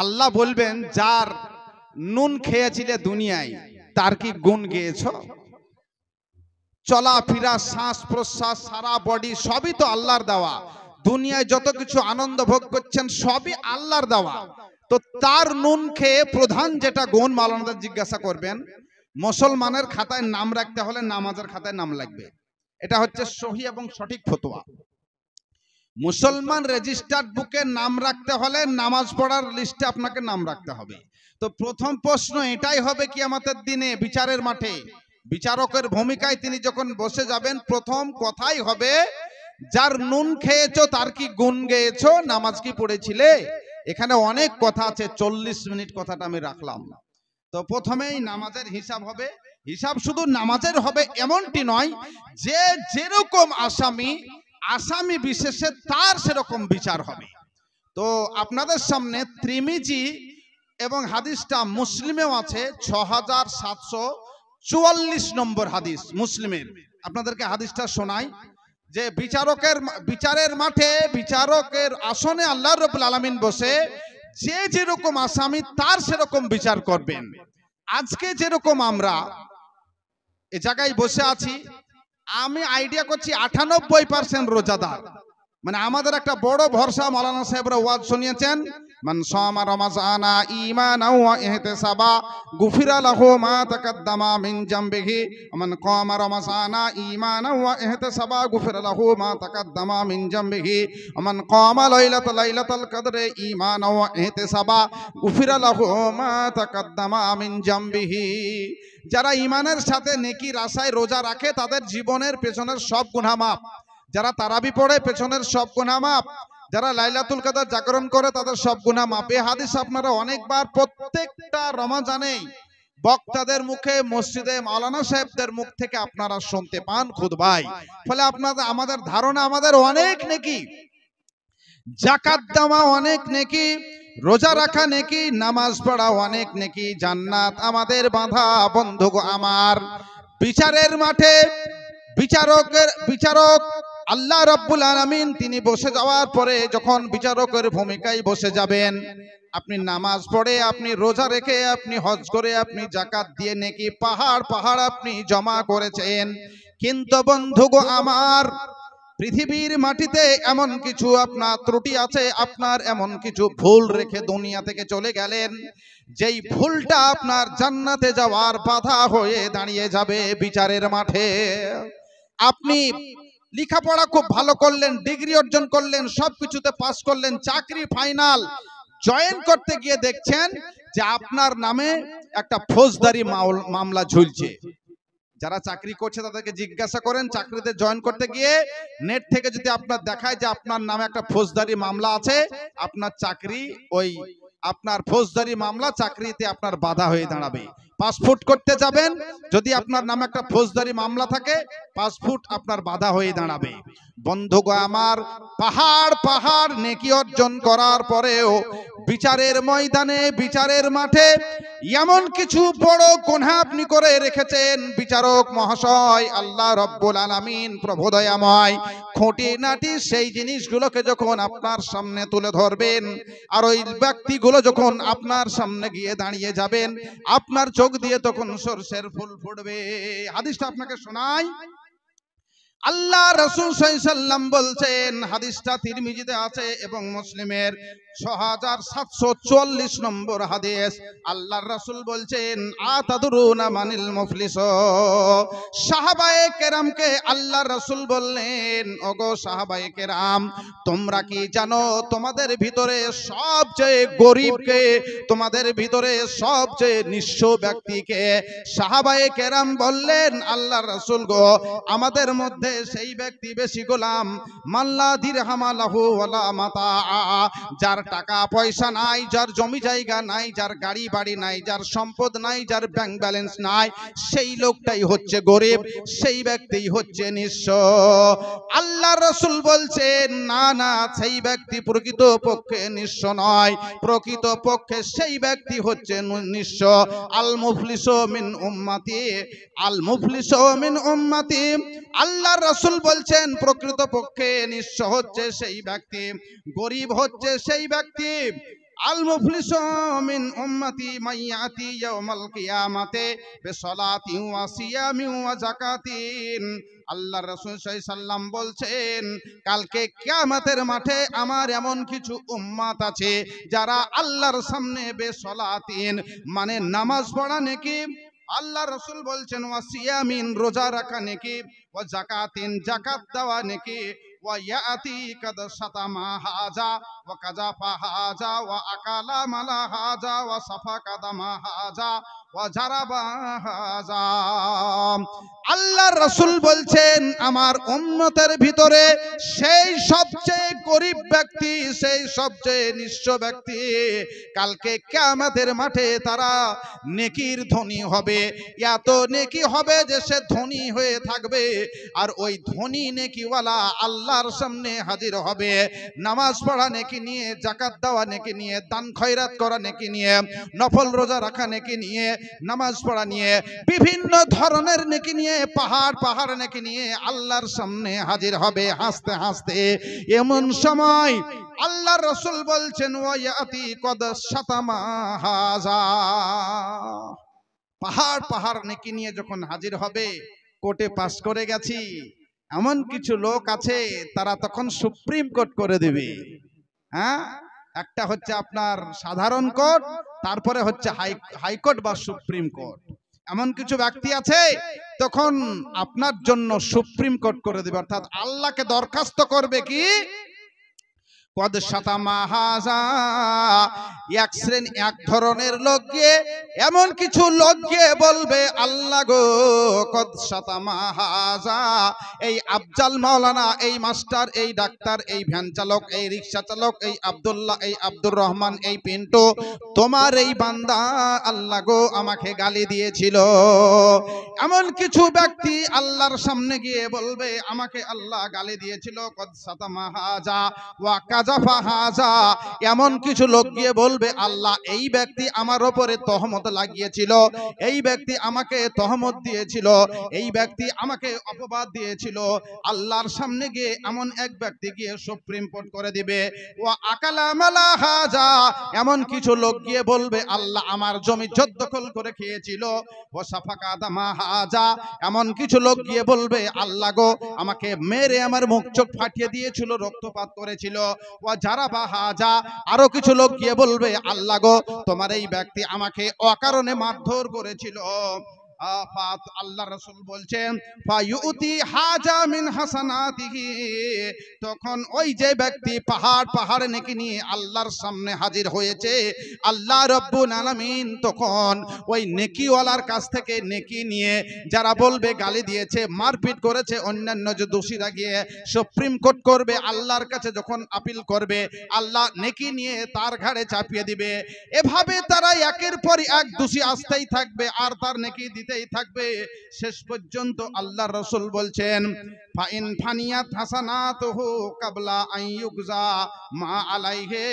আল্লাহ বলবেন যার নুন খেয়েছিলে দুনিয়ায় তার কি গুণ গেয়েছো? চলাফেরা, শ্বাস প্রশ্বাস, সারা বডি সবই তো আল্লাহর দেওয়া। দুনিয়ায় যত কিছু আনন্দ ভোগ করছেন সবই আল্লাহর দেওয়া। তো তার নুন খেয়ে প্রধান যেটা গুণ, মাওলানাদের জিজ্ঞাসা করবেন, মুসলমানের খাতায় নাম রাখতে হলে নামাজের খাতায় নাম লাগবে। এটা হচ্ছে সহি এবং সঠিক ফতোয়া। মুসলমান রেজিস্টার্ড বুকে নাম রাখতে হলে নামাজ পড়ার লিস্টে আপনাকে নাম রাখতে হবে। তো প্রথম প্রশ্ন এটাই হবে কিয়ামতের দিনে বিচারের মাঠে বিচারকের ভূমিকায় তিনি যখন বসে যাবেন, প্রথম কথাই হবে যার নুন খেয়েছো তার কি গুণ গেয়েছো, নামাজ কি পড়েছিলে। এখানে অনেক কথা আছে, 40 মিনিট কথাটা আমি রাখলাম। তো প্রথমেই নামাজের হিসাব হবে। হিসাব শুধু নামাজের হবে এমনটি নয়, যে যেরকম আসামি বিশেষে তার সেরকম বিচার হবে। তো আপনাদের সামনে ত্রিমিজি এবং হাদিসটা মুসলিমেও আছে, 6744 নম্বর হাদিস মুসলিমের। আপনাদেরকে হাদিসটা শোনাই যে বিচারের মাঠে বিচারকের আসনে আল্লাহ রাব্বুল আলামিন বসে যে যেরকম আসামি তার সেরকম বিচার করবেন। আজকে যেরকম আমরা এই জায়গায় বসে আছি, আমি আইডিয়া করছি 98% রোজাদার। মানে আমাদের একটা বড় ভরসা, মাওলানা সাহেবরা ওয়াজ শুনিয়েছেন, মান সামা রমাজানা ঈমানাও ওয়া ইহতিসাবা গুফিরা লাহু মা তাকাদ্দামা মিন জামবিহি মান কামা রমাজানা ঈমানাও ওয়া ইহতিসাবা গুফিরা লাহু মা তাকাদ্দামা মিন জামবিহি মান কামা লাইলাতাল কদরে ঈমানাও ওয়া ইহতিসাবা গুফিরা লাহু মা তাকাদ্দামা মিন জামবিহি। যারা ঈমানের সাথে নেকির আশায় রোজা রাখে তাদের জীবনের পেছনের সব গুনাহ মাফ। যারা তারাবি পড়ে পেছনের সব গুনাহ মাফ। যারা লাইলাতুল কদর জাগরণ করে তাদের সব গুনাহ মাফ। এই হাদিস আপনারা অনেকবার প্রত্যেকটা রমজানেই বক্তাদের মুখে, মসজিদে মাওলানা সাহেবদের মুখ থেকে আপনারা শুনতে পান খুতবায়। ফলে আমাদের ধারণা আমাদের অনেক নেকি, যাকাত দেওয়া অনেক নেকি, রোজা রাখা নেকি, নামাজ পড়া অনেক নেকি, জান্নাত আমাদের বাঁধা। বন্ধুগো আমার, বিচারের মাঠে বিচারক আল্লাহ রাব্বুল আলামিন তিনি বসে যাওয়ার পরে যখন বিচারকের ভূমিকায় বসে যাবেন, আপনি নামাজ পড়ে, আপনি রোজা রেখে, আপনি হজ করে, আপনি যাকাত দিয়ে নেকি পাহাড় পাহাড় আপনি জমা করেছেন। কিন্তু বন্ধুগো আমার, পৃথিবীর মাটিতে এমন কিছু আপনার ত্রুটি আছে, আপনার এমন কিছু ভুল রেখে দুনিয়া থেকে চলে গেলেন, যেই ভুলটা আপনার জান্নাতে যাওয়ার বাধা হয়ে দাঁড়িয়ে যাবে বিচারের মাঠে। আপনি লেখাপড়া খুব ভালো করলেন, ডিগ্রি অর্জন করলেন, সবকিছুতে পাস করলেন, চাকরি ফাইনাল জয়েন করতে গিয়ে দেখছেন যে আপনার নামে একটা ফৌজদারি মামলা ঝুলছে। যারা চাকরি করছে তাদেরকে জিজ্ঞাসা করেন, চাকরিতে জয়েন করতে গিয়ে নেট থেকে যদি আপনার দেখায় যে আপনার নামে একটা ফৌজদারি মামলা আছে, আপনার চাকরি ওই আপনার ফৌজদারি মামলা চাকরিতে আপনার বাধা হয়ে দাঁড়াবে। পাসপোর্ট করতে যাবেন, যদি আপনার নামে একটা ফৌজদারি মামলা থাকে, পাসপোর্ট আপনার বাধা হয়ে দাঁড়াবে। বন্ধুগো আমার, পাহাড় পাহাড় নেকি অর্জন করার পরেও বিচারের ময়দানে, বিচারের মাঠে এমন কিছু বড় গুনাহ আপনি করে রেখেছেন, বিচারক মহাশয় আল্লাহ রাব্বুল আলামিন প্রভু দয়াময় খুঁটিনাটি সেই জিনিসগুলোকে যখন আপনার সামনে তুলে ধরবেন, আর ওই ব্যক্তিগুলো যখন আপনার সামনে গিয়ে দাঁড়িয়ে যাবেন, আপনার চোখ দিয়ে তখন সরষের ফুল ফুটবে। হাদিসটা আপনাকে শোনাই। আল্লাহ রাসূল সাল্লাল্লাহু আলাইহি ওয়াসাল্লাম বলছেন, হাদিসটা তিরমিজিতে আছে এবং মুসলিমের 6744 নম্বর হাদিস। আল্লাহর রাসূল বলছেন, আতাদরুনা মানিল মুফলিস। সাহাবায়ে কেরামকে আল্লাহর রাসূল বললেন, ওগো সাহাবায়ে কেরাম, তোমরা কি জানো তোমাদের ভিতরে সবচেয়ে গরীবকে, তোমাদের ভিতরে সবচেয়ে নিঃস্ব ব্যক্তিকে? সাহাবায়ে কেরাম বললেন, আল্লাহর রাসূল গো, আমাদের মধ্যে সেই ব্যক্তি বেশি গোলাম মাল্লা দিরহামা লাহু ওয়ালা মাতা, যার টাকা পয়সা নাই, যার জমি জায়গা নাই, যার গাড়ি বাড়ি নাই, যার সম্পদ নাই, যার ব্যাংক ব্যালেন্স নাই, সেই লোকটাই হচ্ছে গরিব, সেই ব্যক্তিই হচ্ছে নিঃস্ব। আল্লাহ রাসূল বলছেন, না না, সেই ব্যক্তি প্রকৃত পক্ষে নিঃস্ব নয়, প্রকৃত পক্ষে সেই ব্যক্তি হচ্ছে নিঃস্ব। আল মুফলিসু মিন উম্মতি, আল মুফলিসু মিন উম্মতি। আল্লাহ রাসূল বলছেন, প্রকৃত পক্ষে নিঃস্ব হচ্ছে সেই ব্যক্তি, গরিব হচ্ছে সেই ব্যক্তি, আল মুফলিসু মিন উম্মতি মাইয়াতি ইয়াউমাল কিয়ামাতে বিসসালাতি ওয়া সিয়ামি ওয়া যাকাতিন। আল্লাহ রাসূল সাল্লাল্লাহু আলাইহি সাল্লাম বলছেন, কালকে কিয়ামতের মাঠে আমার এমন কিছু উম্মত আছে যারা আল্লাহর সামনে বেসলাতিন মানে নামাজ পড়া নাকি, আল্লাহ রাসূল বলছেন ওয়া সিয়ামিন রোজা রাখা নাকি, ওয়া যাকাতিন যাকাত দেওয়া নাকি, ওয়া ইয়াতি কাদ সাতামা হাজা ওয়া কাযাফা হাজা ওয়া আকালা মালা হাজা ওয়া সাফা কাদামা হাজা ওয়া জারাবা হাজা। আল্লাহর রাসূল বলছেন আমার উম্মতের ভিতরে সেই সবচেয়ে গরীব ব্যক্তি, সেই সবচেয়ে নিঃস্ব ব্যক্তি কালকে কিয়ামতের মাঠে তারা নেকির ধনী হবে। এত নেকি হবে যে সে ধনী হয়ে থাকবে, আর ওই ধনী নেকিওয়ালা আল্লাহর সামনে হাজির হবে নামাজ পড়া নেকি নিয়ে, যাকাত দেওয়া নেকি নিয়ে, দান খয়রাত করা নেকি নিয়ে, নফল রোজা রাখা নেকি নিয়ে, নামাজ পড়া নিয়ে, বিভিন্ন ধরনের নেকি নিয়ে, পাহাড় পাহাড় নেকি নিয়ে আল্লাহর সামনে হাজির হবে হাসতে হাসতে। এমন সময় আল্লাহর রাসূল বলছেন ওয়া ইয়াতি কদ শাতামা হাজা, পাহাড় পাহাড় নেকি নিয়ে যখন হাজির হবে, কোর্টে পাস করে গেছি এমন কিছু লোক আছে তারা তখন সুপ্রিম কোর্ট করে দেবে। হ্যাঁ, একটা হচ্ছে আপনার সাধারণ কোর্ট, তারপরে হচ্ছে হাইকোর্ট বা সুপ্রিম কোর্ট। এমন কিছু ব্যক্তি আছে তখন আপনার জন্য সুপ্রিম কোর্ট করে দেবে, অর্থাৎ আল্লাহকে দরখাস্ত করবে কি কদ শাতামা হাজা, এক ধরনের লোক গিয়ে এমন কিছু লোক গিয়ে বলবে আল্লাহ গো কদ শাতামা হাজা, এই আফজাল মাওলানা, এই মাস্টার, এই ডাক্তার, এই ভ্যান চালক, এই রিক্সা চালক, এই আব্দুল্লাহ, এই আব্দুর রহমান, এই পিন্টু, তোমার এই বান্দা আল্লাহ গো আমাকে গালি দিয়েছিল। এমন কিছু ব্যক্তি আল্লাহর সামনে গিয়ে বলবে আমাকে আল্লাহ গালি দিয়েছিল, কদ শাতামা হাজা ওয়া কাযাফা হাজা। এমন কিছু লোক গিয়ে বলবে আল্লাহ এই ব্যক্তি আমার উপরে তহমত লাগিয়েছিল, এই ব্যক্তি আমাকে তহমত দিয়েছিল, এই ব্যক্তি আমাকে অপবাদ দিয়েছিল। আল্লাহর সামনে গিয়ে এমন এক ব্যক্তি গিয়ে সুপ্রিম কোর্ট করে দিবে। ওয়া আকালা মালা হাজা, এমন কিছু লোক গিয়ে বলবে আল্লাহ আমার জমি জব্দখল করে খেয়েছিল। ওয়া সাফাকা দামা হাজা, এমন কিছু লোক গিয়ে বলবে আল্লাহ গো আমাকে মেরে আমার মুখ চোখ ফাটিয়ে দিয়েছিল, রক্তপাত করেছিল। ওয়া জারাবা হাজা, আরো কিছু লোক গিয়ে বলবে আল্লাহ গো তোমার এই ব্যক্তি আমাকে অকারণে মারধর করেছিল। আল্লাহ রাসূল বলছেন ফায়ুতি হাজা মিন হাসানাতিহি, তখন ওই যে ব্যক্তি পাহাড় পাহাড় নেকি নিয়ে আল্লাহর সামনে হাজির হয়েছে, আল্লাহ রাব্বুল আলামিন তখন ওই নেকিওয়ালার কাছ থেকে নেকি নিয়ে, যারা বলবে গালি দিয়েছে, মারপিট করেছে, অন্যান্য যে দোষীরা গিয়ে সুপ্রিম কোর্ট করবে আল্লাহর কাছে, যখন আপিল করবে আল্লাহ নেকি নিয়ে তার ঘাড়ে চাপিয়ে দিবে। এভাবে তারা একের পর এক দোষী আসতেই থাকবে আর তার নেকি দিতেই থাকবে। শেষ পর্যন্ত আল্লাহর রাসূল বলছেন ফাইন ফানিয়াত হাসানাতুহু ক্বাবলা আন ইউগজা মা আলাইহি,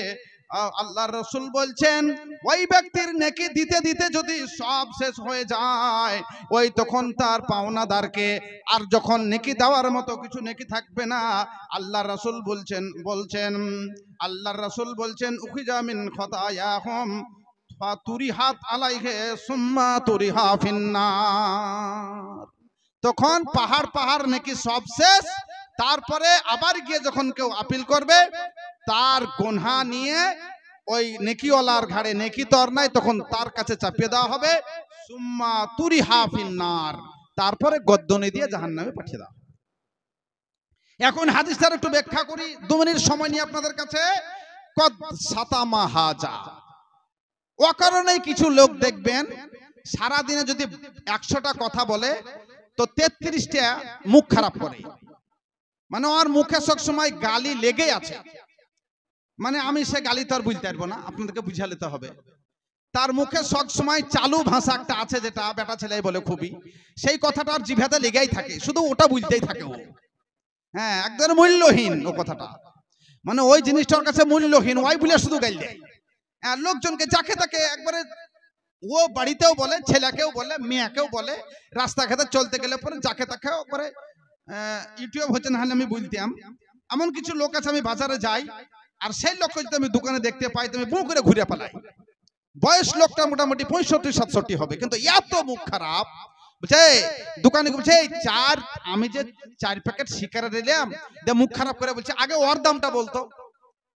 আল্লাহর রাসূল বলছেন ওই ব্যক্তির নেকি দিতে দিতে যদি সব শেষ হয়ে যায়, ওই তখন তার পাওনাদারকে আর যখন নেকি দেওয়ার মতো কিছু নেকি থাকবে না, আল্লাহর রাসূল বলছেন উখিজা মিন খতায়াহুম ফাতুরিহাত আলাইহি সুম্মা তুরিহা ফিন্নার। তখন পাহাড় পাহাড় নেকি সব শেষ, তারপরে আবার গিয়ে যখন কেউ আপিল করবে তার গুনাহ নিয়ে ওই নেকিওয়ালার ঘাড়ে, নেকি তো আর নাই, তখন তার কাছে চাপিয়ে দেওয়া হবে, সুম্মা তুরিহা ফিন্নার, তারপরে গদ্দনি দিয়ে জাহান্নামে পাঠিয়ে দেওয়া। এখন হাদিসটার একটু ব্যাখ্যা করি 2 মিনিট সময় নিয়ে আপনাদের কাছে। কদ শাতামা হাজা, অকারণে কিছু লোক দেখবেন সারা দিনে যদি 100টা কথা বলে তো 33টা মুখ খারাপ করে, মানে ওর মুখে সব সময় গালি লেগে আছে। মানে আমি সে গালি তো আর বুঝতে পারবো না, আপনাদেরকে বুঝিয়ে নিতে হবে। তার মুখে সব সময় চালু ভাষা একটা আছে যেটা বেটা ছেলে বলে খুবই, সেই কথাটা আর জিভাতে লেগেই থাকে, শুধু ওটা বুঝতেই থাকে ও। হ্যাঁ, একদম মূল্যহীন ও কথাটা, মানে ওই জিনিসটার কাছে মূল্যহীন, ওই বলে শুধু গাইল দেয়। লোকজনকে যাকে তাকে একবারে, ও বাড়িতেও বলে, ছেলেকেও বলে, মেয়েকেও বলে, রাস্তাঘাটে চলতে গেলে পরে যাকে তাকে করে। ইউটিউব হচ্ছে না হলে আমি বলতাম, এমন কিছু লোক আছে, আমি বাজারে যাই, আর সেই লোককে যদি আমি দোকানে দেখতে পাই তুমি বু করে ঘুরে পালাই। বয়স লোকটা মোটামুটি 65-67 হবে, কিন্তু এত মুখ খারাপ। বলছে দোকানে বলছে আমি যে 4 প্যাকেট সিগারেট নিলাম, মুখ খারাপ করে বলছে আগে ওর দামটা বলতো।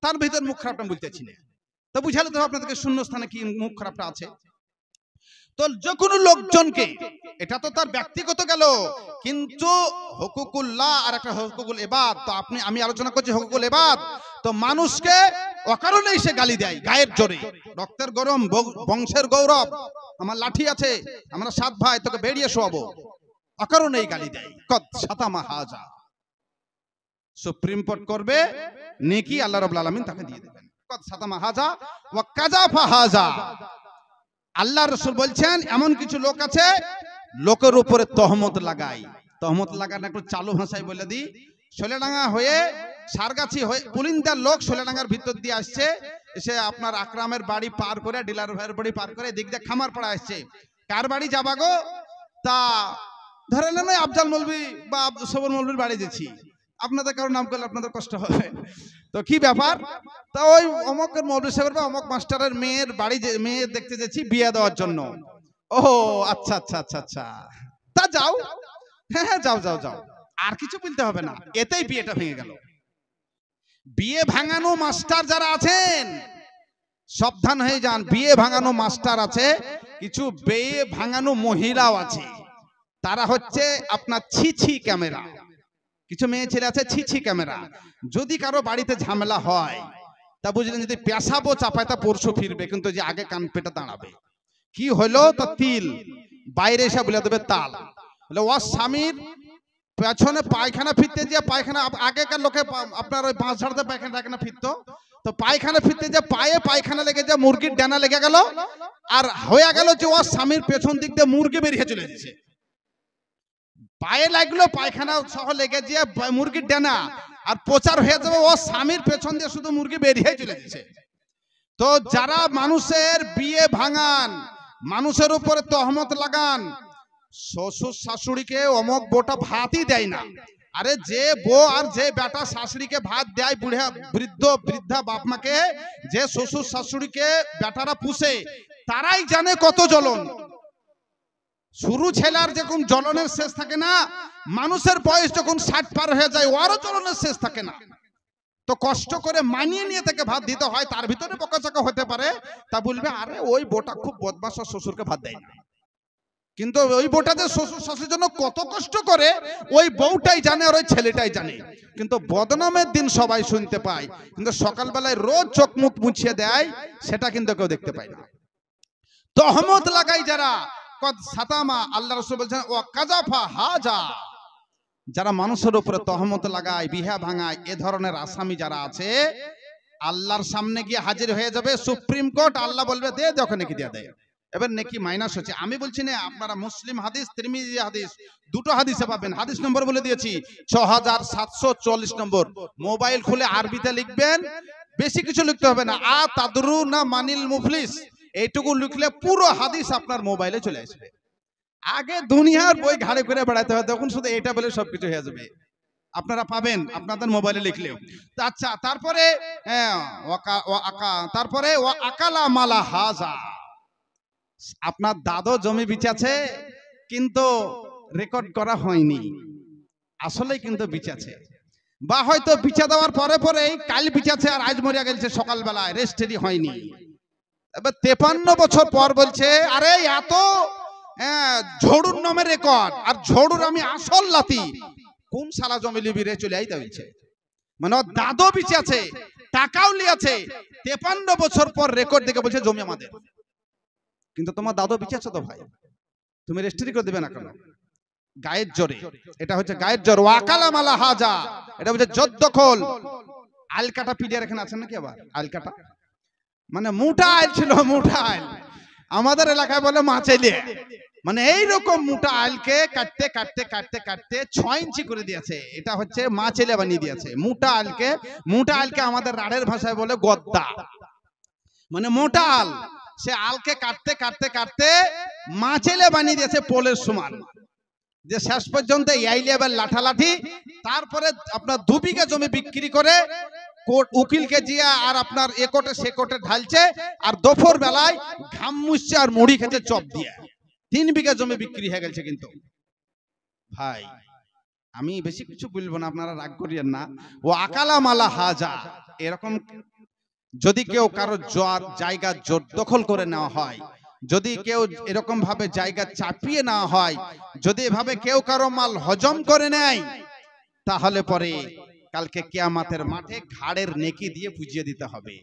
তার ভিতর মুখ খারাপটা বলতেছি না, তো বুঝালে তো আপনাদেরকে শূন্য স্থানে কি মুখ খারাপটা আছে। তো যে কোনো লোকজনকে, এটা তো তার ব্যক্তিগত গেল, কিন্তু হুকুকুল্লাহ আর একটা হুকুকুল ইবাদ। তো আমি আলোচনা করছি হুকুকুল ইবাদ। তো মানুষকে অকারণেই সে গালি দেয়, গায়ের জোরে, রক্তের গরম, বংশের গৌরব, আমার লাঠি আছে, আমরা 7 ভাই, তোকে বেরিয়ে শোয়াবো, অকারণেই গালি দেয়। কদ শাতামা হাজা, সুপ্রিম কোর্ট করবে, নেকি আল্লাহ রাব্বুল আলামিন তাকে দিয়ে দেবেন। কদ শাতামা হাজা ওয়া কাযাফা হাজা। আল্লাহ রাসূল বলছেন এমন কিছু লোক আছে লোকের উপরে তহমত লাগায়। তহমত লাগানো একটু চালু ভাষায় বলে দিই। সোলেডাঙ্গা হয়ে সারগাছি হয়ে পুলিন্দার লোক সোলেডাঙ্গার ভিতর দিয়ে আসছে, এসে আপনার আকরামের বাড়ি পার করে, ডিলার ভাইয়ের বাড়ি পার করে দিক দিয়ে খামার পাড়া আসছে। কার বাড়ি যাবা গো? তা ধরে নেন আফজাল মৌলভী বা সবর মৌলভীর বাড়ি যাচ্ছি, আপনাদের কারো নাম করলে আপনাদের কষ্ট হবে, তো কি ব্যাপার? তা ওই অমকের মৌলভী সাহেবের বা অমক মাস্টারের মেয়ের বাড়ি, মেয়ে দেখতে যাচ্ছি বিয়ে দেওয়ার জন্য। ও আচ্ছা আচ্ছা আচ্ছা আচ্ছা, তা যাও, হ্যাঁ হ্যাঁ যাও যাও যাও, আর কিছু বলতে হবে না, এতেই বিয়েটা ভেঙে গেল। বিয়ে ভাঙানো মাস্টার যারা আছেন সাবধান হয়ে যান। বিয়ে ভাঙানো মাস্টার আছে, কিছু বিয়ে ভাঙানো মহিলাও আছে, তারা হচ্ছে আপনার ছিছি ক্যামেরা। কিছু মেয়ে ছেলে আছে ছিছি ক্যামেরা। যদি কারো বাড়িতে ঝামেলা হয় তা বুঝলেন, যদি পেশাবো চাপায় তা পরশু ফিরবে, কিন্তু যে আগে কান পেটে দাঁড়াবে। কি হলো? তা তিল বাইরে এসে বলে দেবে তাল। বলে ও স্বামীর পেছনে পায়খানা ফিরতে যে পায়খানা, আগেকার লোকে আপনার ওই বাঁশ ঝাড়তে পায়খানা ফিরতো, তো পায়খানা ফিরতে যে পায়ে পায়খানা লেগে যায়, মুরগির ডানা লেগে গেল, আর হয়ে গেল যে ও স্বামীর পেছন দিক দিয়ে মুরগি বেরিয়ে চলে যাচ্ছে। পায়ে লাগলো পায়খানা সহ লেগে যে মুরগির ডানা, আর প্রচার হয়ে যাবে ও স্বামীর পেছন দিয়ে শুধু মুরগি বেরিয়ে চলে যাচ্ছে। তো যারা মানুষের বিয়ে ভাঙান, মানুষের উপরে তহমত লাগান, শ্বশুর শাশুড়িকে অমক বোটা ভাতই দেয় না। আরে যে বউ আর যে বেটা শাশুড়িকে ভাত দেয়, বুড়া বৃদ্ধা বাপ মাকে, যে শ্বশুর শাশুড়িকে বেটারা পুষে, তারাই জানে কত জ্বলন। শুরু ছেলের যখন জ্বলনের শেষ থাকে না, মানুষের বয়স যখন 60 পার হয়ে যায় ওরও জ্বলনের শেষ থাকে না। তো কষ্ট করে মানিয়ে নিয়ে তাকে ভাত দিতে হয়, তার ভিতরে বকাচকা হতে পারে, তা বলবে আরে ওই বোটা খুব বদমাশ, শ্বশুরকে ভাত দেয় না। কিন্তু ওই বোটা যে শ্বশুর শাশুড়ির জন্য কত কষ্ট করে ওই বউটাই জানে আর ওই ছেলেটাই জানে। কিন্তু বদনামের দিন সবাই শুনতে পায়, কিন্তু সকালবেলায় রোজ চোখ মুখ মুছিয়ে দেয়, সেটা কিন্তু কেউ দেখতে পায় না। তহমত লাগাই যারা, কদ সাতামা, আল্লাহ রাসূল বলেছেন ওয়া কাযাফা হাজা, যারা মানুষের উপরে তহমত লাগায়, বিহা ভাঙায়, এ ধরনের আসামি যারা আছে আল্লাহর সামনে গিয়ে হাজির হয়ে যাবে সুপ্রিম কোর্ট। আল্লাহ বলবে দে দে, ওখানে কি দিয়ে দেয়। এবার নেকি মাইনাস হচ্ছে। আমি বলছি না, আপনারা মুসলিম হাদিস, তিরমিজি হাদিস, দুটো হাদিসে পাবেন। হাদিস নম্বর বলে দিয়েছি 6744 নম্বর। মোবাইল খুলে আরবিতে লিখবেন, বেশি কিছু লিখতে হবে না, আ তাদরু না মানিল মুফলিস, এইটুকু লিখলে পুরো হাদিস আপনার মোবাইলে চলে আসবে। আগে দুনিয়ার বই ঘাড়ে করে বেড়াতে হয়, তখন শুধু এটা বলে সবকিছু হয়ে যাবে। আপনারা পাবেন আপনাদের মোবাইলে লিখলেও। আচ্ছা, তারপরে তারপরে আকালা মালা হাজা, আপনার দাদু জমি বিচাছে কিন্তু রেকর্ড করা হয়নি, আসলে কিন্তু বিচাছে, বা হয়তো বিচা দেওয়ার পরে পরেই কাল বিচাছে আর আজ মরিয়া গেছে সকালবেলায়, রেস্টেরই হয়নি। এবার 53 বছর পর বলছে আরে এত ঝড়ুর নামে রেকর্ড, আর ঝড়ুর আমি আসল লাতি, কোন সালা জমি লিবি রে, চলে আইতে হয়েছে। মানে দাদু বিচাছে, টাকাও লিয়াছে, 53 বছর পর রেকর্ড দেখে বলছে জমি আমাদের। কিন্তু তোমার দাদু বিচারছো তো ভাই, তুমি রেজিস্ট্রি করে দেবে না কেন? গায়ের জোরে, এটা হচ্ছে গায়ের জোর। ওয়াকালা মালা হাজা, এটা হচ্ছে জদ্দখল। আলকাটা পিডিয়ার এখানে আছেন নাকি? আবার আলকাটা মানে মোটা আইল ছিল, মোটা আইল, আমাদের এলাকায় বলে মাছেলে। মানে এইরকম মোটা আইলকে কাটতে কাটতে কাটতে কাটতে 6 ইঞ্চি করে দিয়েছে, এটা হচ্ছে মাছেলে বানিয়ে দিয়েছে। মোটা আইলকে আমাদের রাড়ের ভাষায় বলে গদ্দা, মানে মোটা আল। সে আলকে কাটতে কাটতে কাটতে মাছেলে বানিয়ে দিয়েছে পোলের সমান, যে শেষ পর্যন্ত এই লেভেল লাঠালাঠি। তারপরে আপনার 2 বিঘা জমি বিক্রি করে উকিলকে জিয়া আর আপনার এ কোটে সে কোটে ঢালছে, আর দুপুর বেলায় ঘাম মুছছে আর মুড়ি খেতে চপ দিয়ে। 3 বিঘা জমি বিক্রি হয়ে গেছে। কিন্তু ভাই আমি বেশি কিছু বলবো না, আপনারা রাগ করিয়েন না। ও আকালা মালা হাজা, এরকম যদি কেউ কারো জায়গা জোরদখল করে নেওয়া হয়, যদি কেউ এরকম ভাবে জায়গা চাপিয়ে নেওয়া হয়, যদি এভাবে কেউ কারো মাল হজম করে নেয়, তাহলে পরে কালকে কিয়ামতের মাঠে ঘাড়ের নেকি দিয়ে পুজিয়ে দিতে হবে।